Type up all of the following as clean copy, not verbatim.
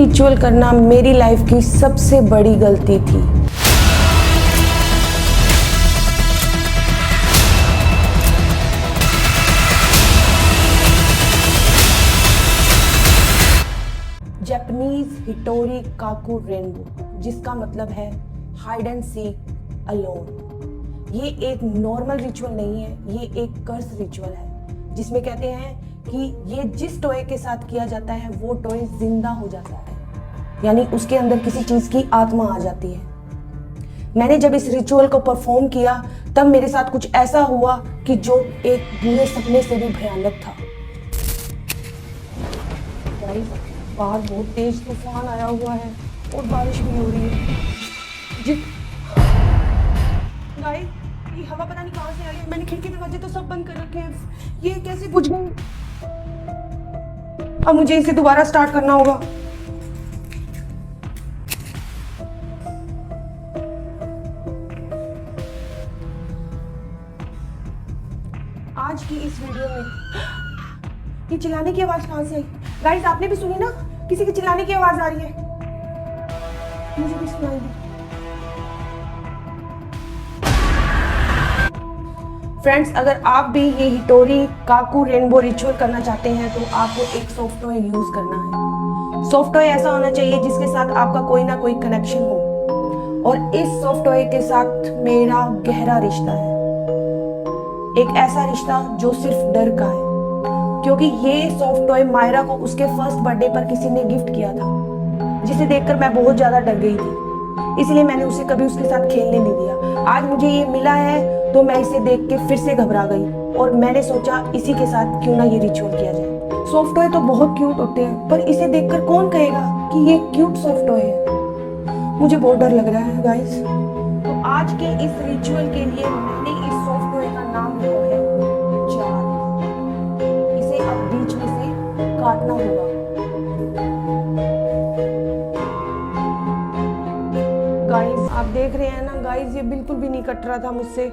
Ritual करना मेरी life की सबसे बड़ी गलती थी। जापानीज हिटोरी काकू रेनबो, जिसका मतलब है हाइड एंड सीक अलोन। ये एक नॉर्मल रिचुअल नहीं है, ये एक कर्स रिचुअल है, जिसमें कहते हैं कि ये जिस टॉय के साथ किया जाता है वो टॉय जिंदा हो जाता है, यानी उसके अंदर किसी चीज की आत्मा आ जाती है। मैंने जब इस रिचुअल को परफॉर्म किया तब मेरे साथ कुछ ऐसा हुआ कि जो एक बुरे सपने से भी भयानक था। बाहर बहुत तेज तूफान आया हुआ है और बारिश भी हो रही है। जी गाइस, ये हवा पता नहीं कहाँ से आ रही है। मैंने खिड़की दरवाजे तो सब बंद कर रखे हैं, ये कैसे बुझ गई? अब मुझे इसे दोबारा स्टार्ट करना होगा। आज की इस वीडियो में ये चिल्लाने की आवाज कहां से आई? गाइस, आपने भी सुनी ना? किसी के चिल्लाने की आवाज आ रही है। मुझे भी सुनाई दी। फ्रेंड्स, अगर आप भी ये हिटोरी काकू रेनबो रिचुअल करना चाहते हैं तो आपको एक सॉफ्ट टॉय यूज करना है। सॉफ्ट टॉय ऐसा होना चाहिए जिसके साथ आपका कोई ना कोई कनेक्शन हो, और इस सॉफ्ट टॉय के साथ मेरा गहरा रिश्ता है। एक ऐसा रिश्ता जो सिर्फ डर का है, क्योंकि ये सॉफ्ट टॉय मायरा को उसके फर्स्ट बर्थडे पर किसी ने गिफ्ट किया था, जिसे देखकर मैं बहुत ज्यादा डर गई थी। इसलिए मैंने उसे कभी उसके साथ खेलने नहीं दिया। आज मुझे ये मिला है तो मैं इसे देख के फिर से घबरा गई, और मैंने सोचा इसी के साथ क्यों ना ये रिचुअल किया जाए। सॉफ्ट टॉय तो बहुत क्यूट होते हैं, पर इसे देखकर कौन कहेगा कि ये क्यूट सॉफ्ट टॉय है? मुझे बहुत डर लग रहा है गाइस। तो आज के इस रिचुअल के लिए मैंने इस सॉफ्ट टॉय का नाम दिया है चार। इसे अब बीच में से काटना होगा। गाइस, आप देख रहे हैं ना गाइस, ये बिल्कुल भी नहीं कट रहा था मुझसे।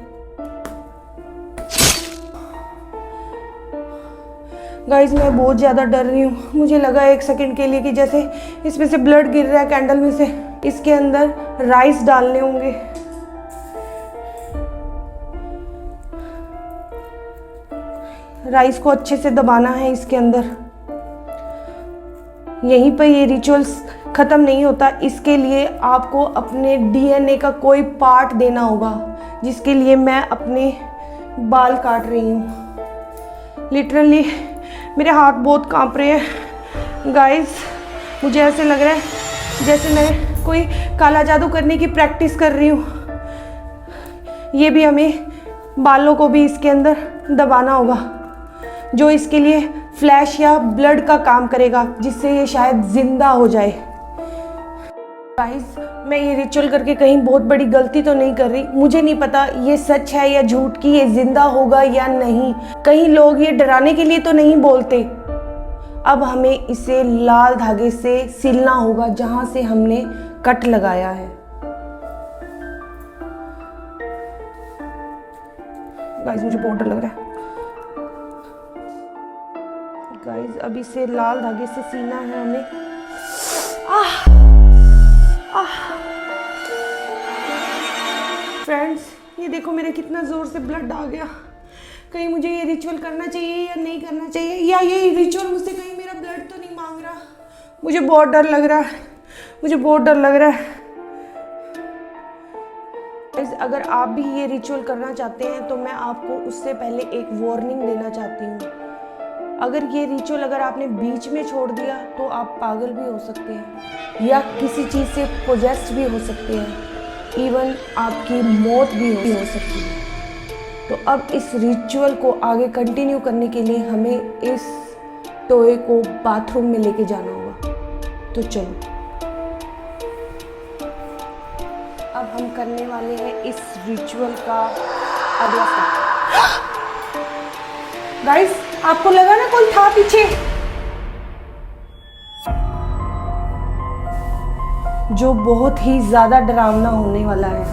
गाइस, मैं बहुत ज़्यादा डर रही हूँ। मुझे लगा एक सेकंड के लिए कि जैसे इसमें से ब्लड गिर रहा है कैंडल में से। इसके अंदर राइस डालने होंगे। राइस को अच्छे से दबाना है इसके अंदर। यहीं पर ये रिचुअल्स ख़त्म नहीं होता। इसके लिए आपको अपने डीएनए का कोई पार्ट देना होगा, जिसके लिए मैं अपने बाल काट रही हूँ। लिटरली मेरे हाथ बहुत कांप रहे हैं गाइस। मुझे ऐसे लग रहा है जैसे मैं कोई काला जादू करने की प्रैक्टिस कर रही हूँ। ये भी हमें बालों को भी इसके अंदर दबाना होगा, जो इसके लिए फ्लैश या ब्लड का काम करेगा, जिससे ये शायद जिंदा हो जाए। गाइस, मैं ये रिचुअल करके कहीं बहुत बड़ी गलती तो नहीं कर रही। मुझे नहीं पता ये सच है या झूठ कि ये जिंदा होगा या नहीं। कहीं लोग ये डराने के लिए तो नहीं बोलते। अब हमें इसे लाल धागे से सिलना होगा जहां से हमने कट लगाया है। गाइस, मुझे बहुत डर लग रहा है। गाइस, अब इसे लाल धागे से सीना है हमें। फ्रेंड्स, ये देखो मेरे कितना जोर से ब्लड आ गया। कहीं मुझे ये रिचुअल करना चाहिए या नहीं करना चाहिए, या ये रिचुअल मुझसे कहीं मेरा ब्लड तो नहीं मांग रहा। मुझे बहुत डर लग रहा है। मुझे बहुत डर लग रहा है। अगर आप भी ये रिचुअल करना चाहते हैं तो मैं आपको उससे पहले एक वार्निंग देना चाहती हूँ। अगर ये रिचुअल अगर आपने बीच में छोड़ दिया तो आप पागल भी हो सकते हैं, या किसी चीज़ से पोजेस्ड भी हो सकते हैं, इवन आपकी मौत भी हो सकती है। तो अब इस रिचुअल को आगे कंटिन्यू करने के लिए हमें इस टॉय को बाथरूम में लेके जाना होगा। तो चलो, अब हम करने वाले हैं इस रिचुअल का अगला स्टेप। गाइस, आपको लगा ना कोई था पीछे? जो बहुत ही ज्यादा डरावना होने वाला है।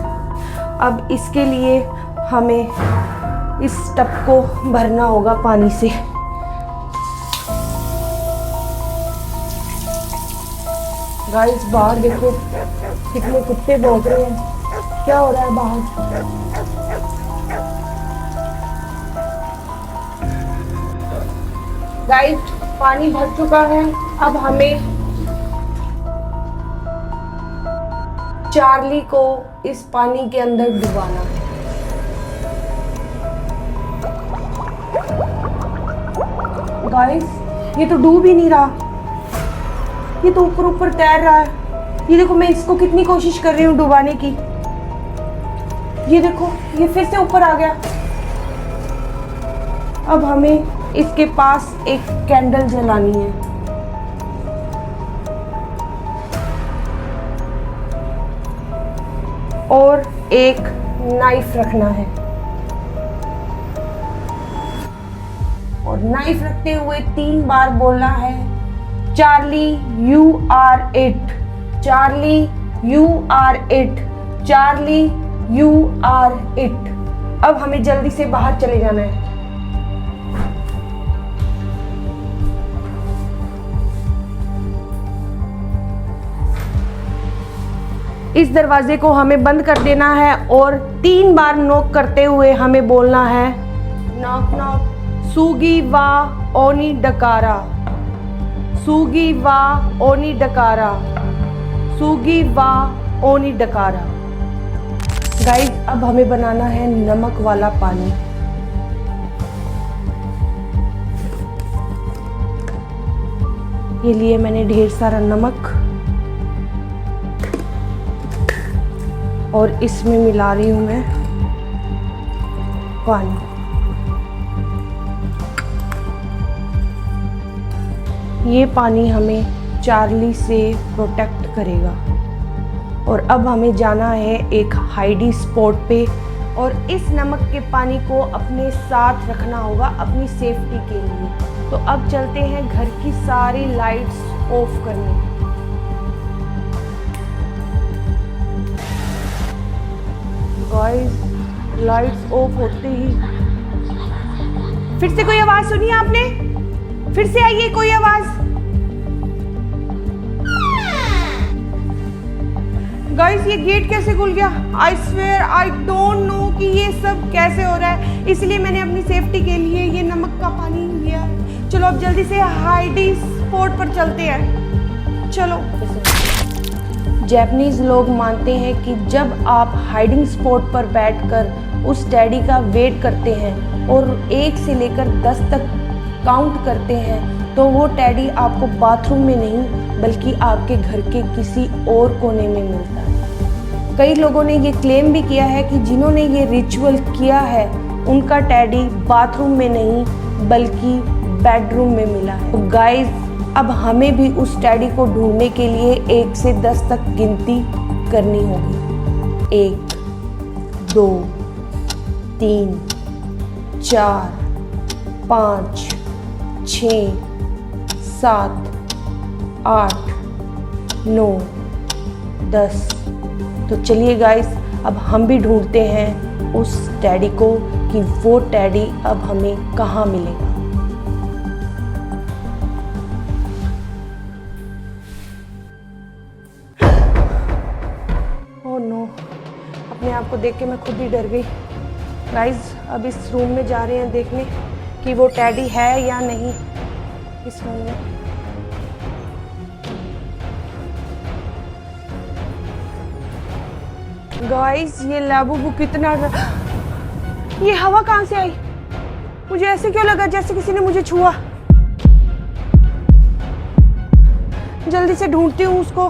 अब इसके लिए हमें इस टब को भरना होगा पानी से। गाइस बाहर देखो कितने कुत्ते भौंक रहे हैं, क्या हो रहा है बाहर। गाइस पानी भर चुका है, अब हमें चार्ली को इस पानी के अंदर डुबाना है। गाइस ये तो डूब ही नहीं रहा, ये तो ऊपर ऊपर तैर रहा है। ये देखो मैं इसको कितनी कोशिश कर रही हूँ डुबाने की, ये देखो ये फिर से ऊपर आ गया। अब हमें इसके पास एक कैंडल जलानी है और एक नाइफ रखना है, और नाइफ रखते हुए 3 बार बोलना है Charlie you are it, Charlie you are it, Charlie you are it. अब हमें जल्दी से बाहर चले जाना है। इस दरवाजे को हमें बंद कर देना है और 3 बार नॉक करते हुए हमें बोलना है नॉक नॉक सुगी वा ओनी डकारा, सुगी वा ओनी डकारा, सुगी वा ओनी डकारा। गाइस अब हमें बनाना है नमक वाला पानी। ये लिए मैंने ढेर सारा नमक और इसमें मिला रही हूं मैं पानी। ये पानी हमें चार्ली से प्रोटेक्ट करेगा। और अब हमें जाना है एक हाइडी स्पॉट पे, और इस नमक के पानी को अपने साथ रखना होगा अपनी सेफ्टी के लिए। तो अब चलते हैं घर की सारी लाइट्स ऑफ करने। गाइस लाइट्स ऑफ होते ही फिर से कोई आवाज सुनी आपने? फिर से आई है कोई आवाज? गाइस ये गेट कैसे खुल गया? I swear I don't know कि ये सब कैसे हो रहा है, इसलिए मैंने अपनी सेफ्टी के लिए ये नमक का पानी लिया है। चलो अब जल्दी से हाइडी स्पॉट पर चलते हैं। चलो। जापानीज लोग मानते हैं कि जब आप हाइडिंग स्पॉट पर बैठकर उस टैडी का वेट करते हैं और 1 से लेकर 10 तक काउंट करते हैं, तो वो टैडी आपको बाथरूम में नहीं बल्कि आपके घर के किसी और कोने में मिलता है। कई लोगों ने ये क्लेम भी किया है कि जिन्होंने ये रिचुअल किया है उनका टैडी बाथरूम में नहीं बल्कि बेडरूम में मिला है। तो गाइस अब हमें भी उस टैडी को ढूंढने के लिए 1 से 10 तक गिनती करनी होगी। 1 2 3 4 5 6 7 8 9 10। तो चलिए गाइस अब हम भी ढूंढते हैं उस टैडी को कि वो टैडी अब हमें कहाँ मिलेगा। ओह नो, अपने आप को देख के मैं खुद ही डर गई। गाइस अब इस रूम में जा रहे हैं देखने कि वो टैडी है या नहीं इस रूम में। गाइस ये लाबूबू कितना, ये हवा कहाँ से आई? मुझे ऐसे क्यों लगा जैसे किसी ने मुझे छुआ। जल्दी से ढूंढती हूँ उसको।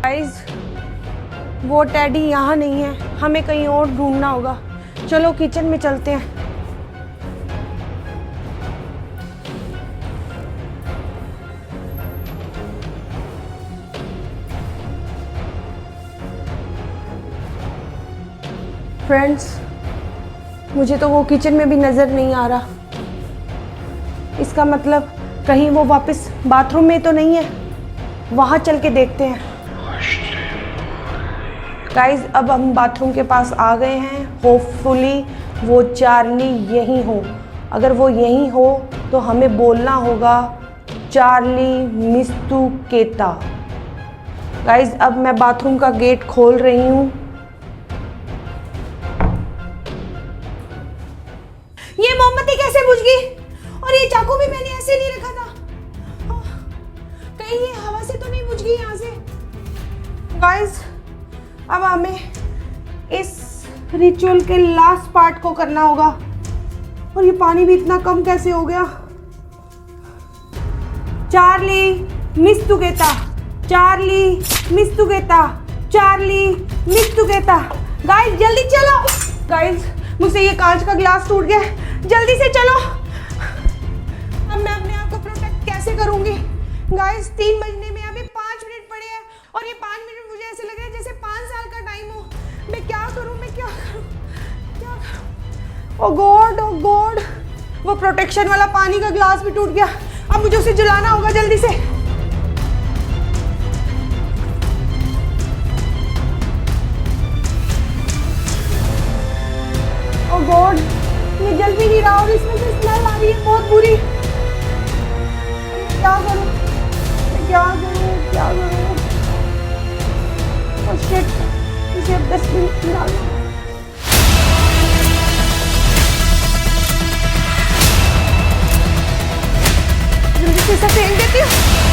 गाइस वो टैडी यहाँ नहीं है, हमें कहीं और ढूंढना होगा। चलो किचन में चलते हैं। फ्रेंड्स मुझे तो वो किचन में भी नजर नहीं आ रहा। इसका मतलब कहीं वो वापस बाथरूम में तो नहीं है, वहां चल के देखते हैं। गाइज अब हम बाथरूम के पास आ गए हैं। होपफुली वो चार्ली यहीं हो। अगर वो यहीं हो तो हमें बोलना होगा चार्ली मिस्तुकेता। गाइज अब मैं बाथरूम का गेट खोल रही हूँ। ये मोमबत्ती कैसे बुझ गई? और ये चाकू भी मैंने ऐसे नहीं रखा था। कहीं ये हवा से तो नहीं बुझ गई यहाँ से? गाइज अब हमें इस रिचुअल के लास्ट पार्ट को करना होगा। और ये पानी भी इतना कम कैसे हो गया? चार्ली मिस्तुकेता, चार्ली मिस्तुकेता, चार्ली मिस्तुकेता। गाइस जल्दी चलो। गाइस मुझसे ये कांच का ग्लास टूट गया, जल्दी से चलो। अब मैं अपने आप को प्रोटेक्ट कैसे करूंगी? गाइस 3 बजने में अभी 5 मिनट पड़े हैं और ये 5 मिनट मुझे ऐसे लग रहा है जैसे 5 साल का टाइम हो। मैं क्या करूं, मैं क्या करूं, क्या करूं? ओ गॉड, ओ गॉड, वो प्रोटेक्शन वाला पानी का ग्लास भी टूट गया। अब मुझे उसे जलाना होगा जल्दी से। ओ गॉड, ये जल भी नहीं रहा और इसमें से स्मेल आ रही है बहुत बुरी। क्या करूं, मैं क्या करूं, क्या करूं? ओह शिट, इसे अब डस्टबिन में डालना। जल्दी से इसे फेंक देती हूँ।